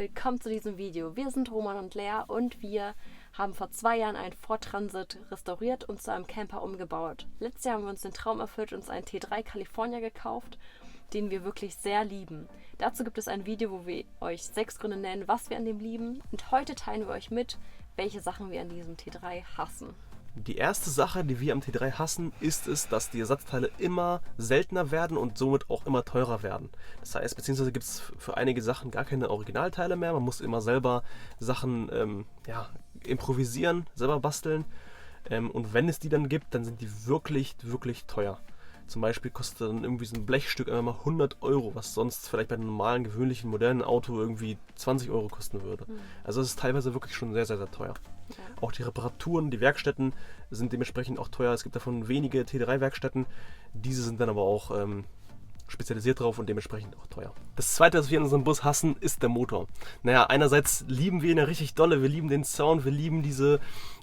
Willkommen zu diesem Video. Wir sind Roman und Lea und wir haben vor 2 Jahren einen Ford Transit restauriert und zu einem Camper umgebaut. Letztes Jahr haben wir uns den Traum erfüllt und uns einen T3 California gekauft, den wir wirklich sehr lieben. Dazu gibt es ein Video, wo wir euch 6 Gründe nennen, was wir an dem lieben. Und heute teilen wir euch mit, welche Sachen wir an diesem T3 hassen. Die erste Sache, die wir am T3 hassen, ist es, dass die Ersatzteile immer seltener werden und somit auch immer teurer werden. Das heißt, beziehungsweise gibt es für einige Sachen gar keine Originalteile mehr. Man muss immer selber Sachen improvisieren, selber basteln. Und wenn es die dann gibt, dann sind die wirklich, wirklich teuer. Zum Beispiel kostet dann irgendwie so ein Blechstück einfach mal 100 €, was sonst vielleicht bei einem normalen, gewöhnlichen, modernen Auto irgendwie 20 € kosten würde. Also es ist teilweise wirklich schon sehr, sehr, sehr teuer. Ja. Auch die Reparaturen, die Werkstätten sind dementsprechend auch teuer. Es gibt davon wenige T3-Werkstätten. Diese sind dann aber auch spezialisiert drauf und dementsprechend auch teuer. Das zweite, was wir in unserem Bus hassen, ist der Motor. Naja, einerseits lieben wir ihn ja richtig dolle, wir lieben den Sound, wir lieben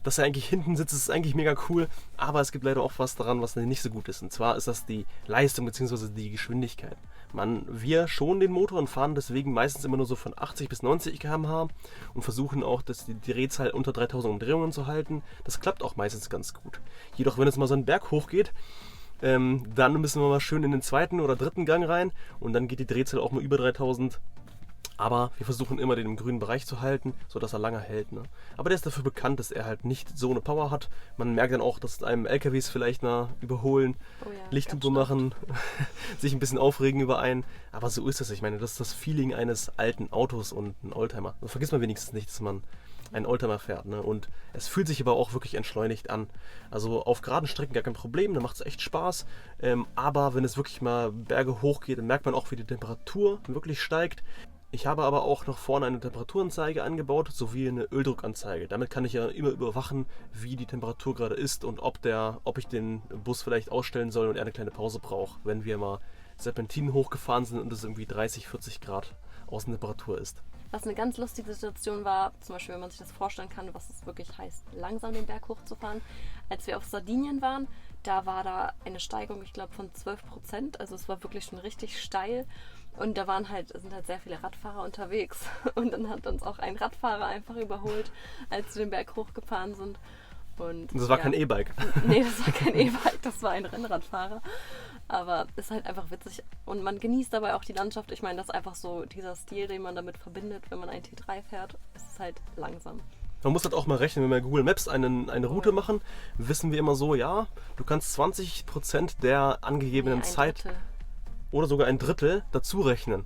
dass er eigentlich hinten sitzt, das ist eigentlich mega cool, aber es gibt leider auch was daran, was nicht so gut ist. Und zwar ist das die Leistung bzw. die Geschwindigkeit. Wir schonen den Motor und fahren deswegen meistens immer nur so von 80 bis 90 km/h und versuchen auch, die Drehzahl unter 3000 Umdrehungen zu halten. Das klappt auch meistens ganz gut. Jedoch, wenn es mal so einen Berg hochgeht, dann müssen wir mal schön in den zweiten oder dritten Gang rein und dann geht die Drehzahl auch mal über 3000. Aber wir versuchen immer, den im grünen Bereich zu halten, sodass er lange hält. Ne? Aber der ist dafür bekannt, dass er halt nicht so eine Power hat. Man merkt dann auch, dass einem LKWs vielleicht überholen, Lichthupe machen, sich ein bisschen aufregen über einen. Aber so ist es. Ich meine, das ist das Feeling eines alten Autos und ein Oldtimer. Da vergisst man wenigstens nicht, dass man ein Oldtimer fährt. Ne? Und es fühlt sich aber auch wirklich entschleunigt an. Also auf geraden Strecken gar kein Problem, da macht es echt Spaß. Aber wenn es wirklich mal Berge hochgeht, dann merkt man auch, wie die Temperatur wirklich steigt. Ich habe aber auch noch vorne eine Temperaturanzeige angebaut, sowie eine Öldruckanzeige. Damit kann ich ja immer überwachen, wie die Temperatur gerade ist und ob ich den Bus vielleicht ausstellen soll und er eine kleine Pause braucht, wenn wir mal Serpentinen hochgefahren sind und es irgendwie 30, 40 Grad Außentemperatur ist. Was eine ganz lustige Situation war, zum Beispiel, wenn man sich das vorstellen kann, was es wirklich heißt, langsam den Berg hochzufahren. Als wir auf Sardinien waren, da war da eine Steigung, ich glaube, von 12%. Also es war wirklich schon richtig steil. Und da sind halt sehr viele Radfahrer unterwegs. Und dann hat uns auch ein Radfahrer einfach überholt, als wir den Berg hochgefahren sind. Und das war kein E-Bike. Nee, das war kein E-Bike, das war ein Rennradfahrer. Aber ist halt einfach witzig. Und man genießt dabei auch die Landschaft. Ich meine, das ist einfach so dieser Stil, den man damit verbindet, wenn man ein T3 fährt. Es ist halt langsam. Man muss halt auch mal rechnen, wenn wir Google Maps eine Route machen, wissen wir immer so, ja, du kannst 20% der angegebenen Zeit oder sogar ein Drittel dazu rechnen.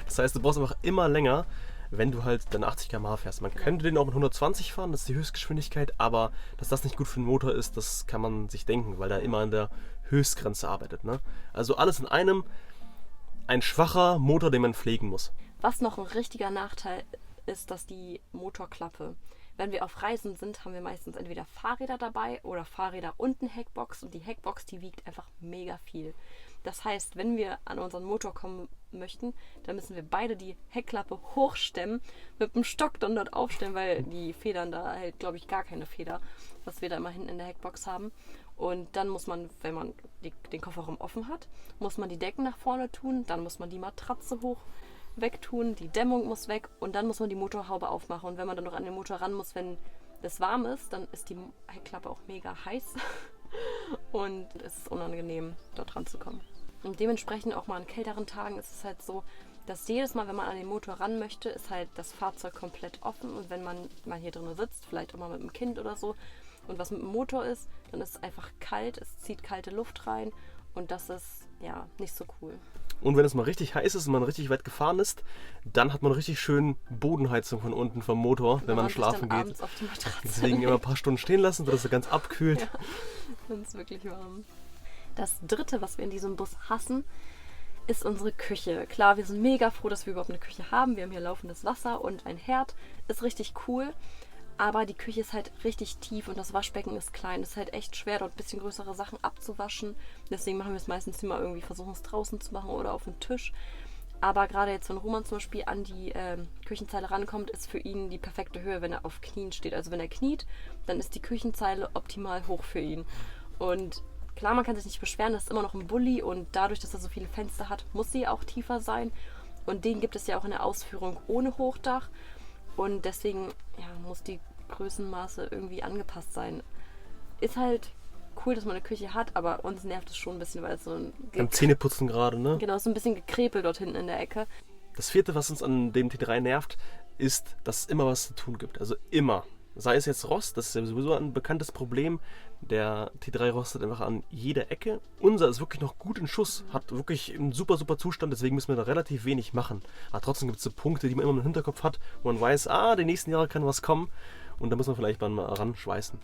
Das heißt, du brauchst einfach immer länger, wenn du halt dann 80 km/h fährst. Man könnte den auch mit 120 fahren, das ist die Höchstgeschwindigkeit, aber dass das nicht gut für den Motor ist, das kann man sich denken, weil er immer an der Höchstgrenze arbeitet. Ne? Also alles in einem, ein schwacher Motor, den man pflegen muss. Was noch ein richtiger Nachteil ist, dass die Motorklappe. Wenn wir auf Reisen sind, haben wir meistens entweder Fahrräder dabei oder Fahrräder und eine Heckbox. Und die Heckbox, die wiegt einfach mega viel. Das heißt, wenn wir an unseren Motor kommen möchten, dann müssen wir beide die Heckklappe hochstemmen, mit dem Stock dann dort aufstellen, weil die Federn, da hält, glaube ich, gar keine Feder, was wir da immer hinten in der Heckbox haben. Und dann muss man, wenn man den Kofferraum offen hat, muss man die Decken nach vorne tun, dann muss man die Matratze wegtun, die Dämmung muss weg und dann muss man die Motorhaube aufmachen. Und wenn man dann noch an den Motor ran muss, wenn es warm ist, dann ist die Heckklappe auch mega heiß und es ist unangenehm, dort ranzukommen. Und dementsprechend auch mal an kälteren Tagen ist es halt so, dass jedes Mal, wenn man an den Motor ran möchte, ist halt das Fahrzeug komplett offen und wenn man mal hier drin sitzt, vielleicht auch mal mit einem Kind oder so und was mit dem Motor ist, dann ist es einfach kalt, es zieht kalte Luft rein und das ist ja nicht so cool. Und wenn es mal richtig heiß ist und man richtig weit gefahren ist, dann hat man richtig schön Bodenheizung von unten vom Motor, wenn man schlafen geht. Auf die Matratze Deswegen immer ein paar Stunden stehen lassen, sodass er ganz abkühlt. Ja, dann ist wirklich warm. Das dritte, was wir in diesem Bus hassen, ist unsere Küche. Klar, wir sind mega froh, dass wir überhaupt eine Küche haben. Wir haben hier laufendes Wasser und ein Herd. Ist richtig cool. Aber die Küche ist halt richtig tief und das Waschbecken ist klein. Es ist halt echt schwer, dort ein bisschen größere Sachen abzuwaschen. Deswegen machen wir es meistens immer irgendwie, versuchen es draußen zu machen oder auf dem Tisch. Aber gerade jetzt, wenn Roman zum Beispiel an die Küchenzeile rankommt, ist für ihn die perfekte Höhe, wenn er auf Knien steht. Also wenn er kniet, dann ist die Küchenzeile optimal hoch für ihn. Und klar, man kann sich nicht beschweren, das ist immer noch ein Bulli und dadurch, dass er so viele Fenster hat, muss sie auch tiefer sein. Und den gibt es ja auch in der Ausführung ohne Hochdach. Und deswegen muss die Größenmaße irgendwie angepasst sein. Ist halt cool, dass man eine Küche hat, aber uns nervt es schon ein bisschen, weil es so ein... Beim Zähneputzen gerade, ne? Genau, so ein bisschen gekrepelt dort hinten in der Ecke. Das vierte, was uns an dem T3 nervt, ist, dass es immer was zu tun gibt. Also immer. Sei es jetzt Rost, das ist ja sowieso ein bekanntes Problem. Der T3 rostet einfach an jeder Ecke. Unser ist wirklich noch gut in Schuss, hat wirklich einen super, super Zustand, deswegen müssen wir da relativ wenig machen. Aber trotzdem gibt es so Punkte, die man immer im Hinterkopf hat, wo man weiß, die nächsten Jahre kann was kommen und da muss man vielleicht mal ran schweißen.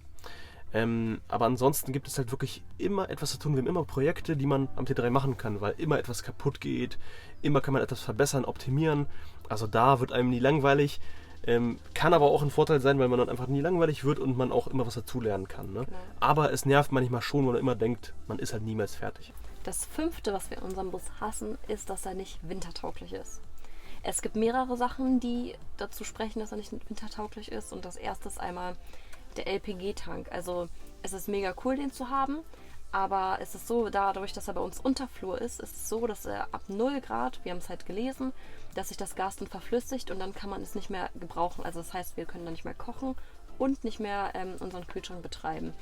Aber ansonsten gibt es halt wirklich immer etwas zu tun. Wir haben immer Projekte, die man am T3 machen kann, weil immer etwas kaputt geht, immer kann man etwas verbessern, optimieren. Also da wird einem nie langweilig. Kann aber auch ein Vorteil sein, weil man dann einfach nie langweilig wird und man auch immer was dazulernen kann. Ne? Genau. Aber es nervt manchmal schon, weil man immer denkt, man ist halt niemals fertig. Das 5., was wir in unserem Bus hassen, ist, dass er nicht wintertauglich ist. Es gibt mehrere Sachen, die dazu sprechen, dass er nicht wintertauglich ist. Und das erste ist einmal der LPG-Tank. Also es ist mega cool, den zu haben. Aber es ist so, dadurch, dass er bei uns Unterflur ist es so, dass er ab 0 Grad, wir haben es halt gelesen, dass sich das Gas dann verflüssigt und dann kann man es nicht mehr gebrauchen. Also das heißt, wir können dann nicht mehr kochen und nicht mehr unseren Kühlschrank betreiben.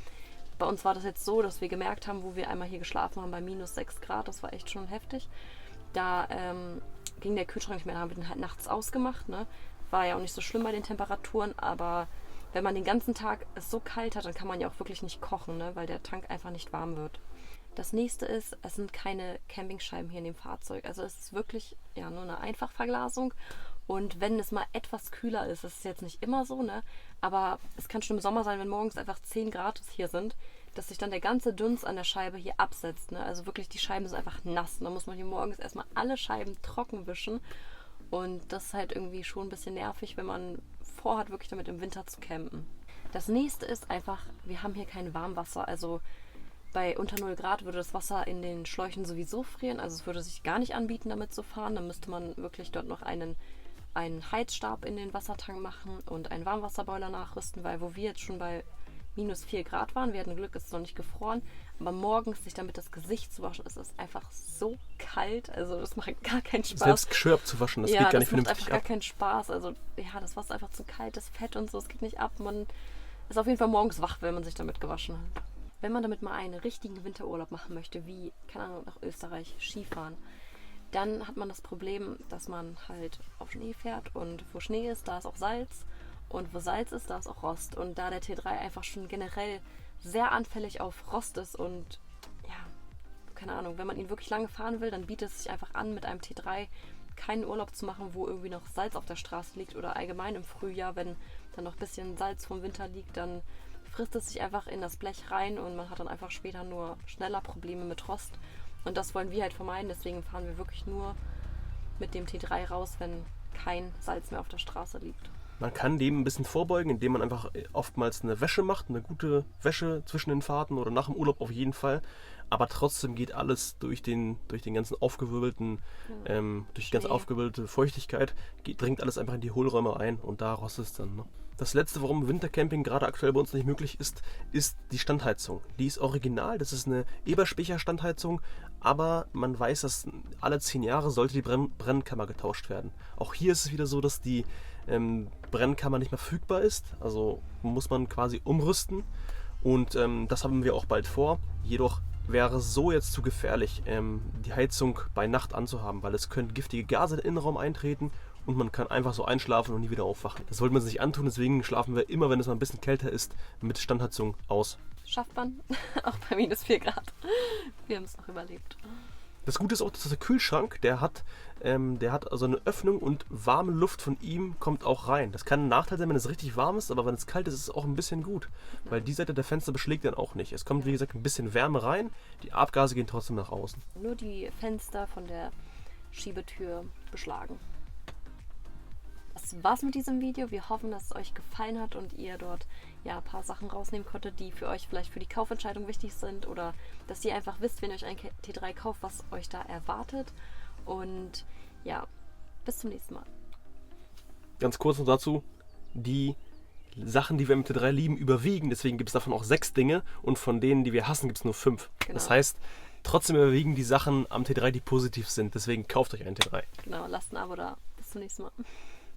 Bei uns war das jetzt so, dass wir gemerkt haben, wo wir einmal hier geschlafen haben bei minus 6 Grad, das war echt schon heftig. Da ging der Kühlschrank nicht mehr, da haben wir den halt nachts ausgemacht. Ne? War ja auch nicht so schlimm bei den Temperaturen, aber wenn man den ganzen Tag es so kalt hat, dann kann man ja auch wirklich nicht kochen, ne? Weil der Tank einfach nicht warm wird. Das nächste ist, es sind keine Campingscheiben hier in dem Fahrzeug. Also es ist wirklich nur eine Einfachverglasung. Und wenn es mal etwas kühler ist, das ist jetzt nicht immer so, ne? Aber es kann schon im Sommer sein, wenn morgens einfach 10 Grad hier sind, dass sich dann der ganze Dunst an der Scheibe hier absetzt. Ne? Also wirklich, die Scheiben sind einfach nass. Und dann muss man hier morgens erstmal alle Scheiben trocken wischen. Und das ist halt irgendwie schon ein bisschen nervig, wenn man vorhat, wirklich damit im Winter zu campen. Das nächste ist einfach, wir haben hier kein Warmwasser. Also bei unter 0 Grad würde das Wasser in den Schläuchen sowieso frieren. Also es würde sich gar nicht anbieten, damit zu fahren. Dann müsste man wirklich dort noch einen Heizstab in den Wassertank machen und einen Warmwasserboiler nachrüsten, weil wo wir jetzt schon bei minus 4 Grad waren, wir hatten Glück, es ist noch nicht gefroren, aber morgens sich damit das Gesicht zu waschen, ist es einfach so kalt, also das macht gar keinen Spaß. Selbst Geschirr abzuwaschen, das geht gar nicht vernünftig ab. Das macht einfach gar keinen Spaß, also das Wasser ist einfach zu kalt, das Fett und so, es geht nicht ab, man ist auf jeden Fall morgens wach, wenn man sich damit gewaschen hat. Wenn man damit mal einen richtigen Winterurlaub machen möchte, wie, keine Ahnung, nach Österreich, Skifahren, dann hat man das Problem, dass man halt auf Schnee fährt und wo Schnee ist, da ist auch Salz. Und wo Salz ist, da ist auch Rost. Und da der T3 einfach schon generell sehr anfällig auf Rost ist und keine Ahnung, wenn man ihn wirklich lange fahren will, dann bietet es sich einfach an, mit einem T3 keinen Urlaub zu machen, wo irgendwie noch Salz auf der Straße liegt oder allgemein im Frühjahr, wenn dann noch ein bisschen Salz vom Winter liegt, dann frisst es sich einfach in das Blech rein und man hat dann einfach später nur schneller Probleme mit Rost. Und das wollen wir halt vermeiden, deswegen fahren wir wirklich nur mit dem T3 raus, wenn kein Salz mehr auf der Straße liegt. Man kann dem ein bisschen vorbeugen, indem man einfach oftmals eine Wäsche macht, eine gute Wäsche zwischen den Fahrten oder nach dem Urlaub auf jeden Fall. Aber trotzdem geht alles durch den ganzen aufgewirbelten, durch die ganze aufgewirbelte Feuchtigkeit, dringt alles einfach in die Hohlräume ein und da rostet es dann. Ne? Das letzte, warum Wintercamping gerade aktuell bei uns nicht möglich ist, ist die Standheizung. Die ist original, das ist eine Eberspecher Standheizung, aber man weiß, dass alle 10 Jahre sollte die Brennkammer getauscht werden. Auch hier ist es wieder so, dass die Brennkammer nicht mehr verfügbar ist, also muss man quasi umrüsten und das haben wir auch bald vor. Jedoch wäre es so jetzt zu gefährlich, die Heizung bei Nacht anzuhaben, weil es können giftige Gase in den Innenraum eintreten und man kann einfach so einschlafen und nie wieder aufwachen. Das wollte man sich nicht antun, deswegen schlafen wir immer, wenn es mal ein bisschen kälter ist, mit Standheizung aus. Schafft man, auch bei minus 4 Grad. Wir haben es noch überlebt. Das Gute ist auch, dass der Kühlschrank, der hat also eine Öffnung und warme Luft von ihm kommt auch rein. Das kann ein Nachteil sein, wenn es richtig warm ist, aber wenn es kalt ist, ist es auch ein bisschen gut. Weil die Seite der Fenster beschlägt dann auch nicht. Es kommt, wie gesagt, ein bisschen Wärme rein, die Abgase gehen trotzdem nach außen. Nur die Fenster von der Schiebetür beschlagen. Das war's mit diesem Video. Wir hoffen, dass es euch gefallen hat und ihr dort ein paar Sachen rausnehmen konntet, die für euch vielleicht für die Kaufentscheidung wichtig sind oder dass ihr einfach wisst, wenn ihr euch ein T3 kauft, was euch da erwartet. Und bis zum nächsten Mal. Ganz kurz noch dazu, die Sachen, die wir im T3 lieben, überwiegen. Deswegen gibt es davon auch 6 Dinge und von denen, die wir hassen, gibt es nur 5. Genau. Das heißt, Trotzdem überwiegen die Sachen am T3, die positiv sind. Deswegen kauft euch einen T3. Genau, lasst ein Abo da. Bis zum nächsten Mal.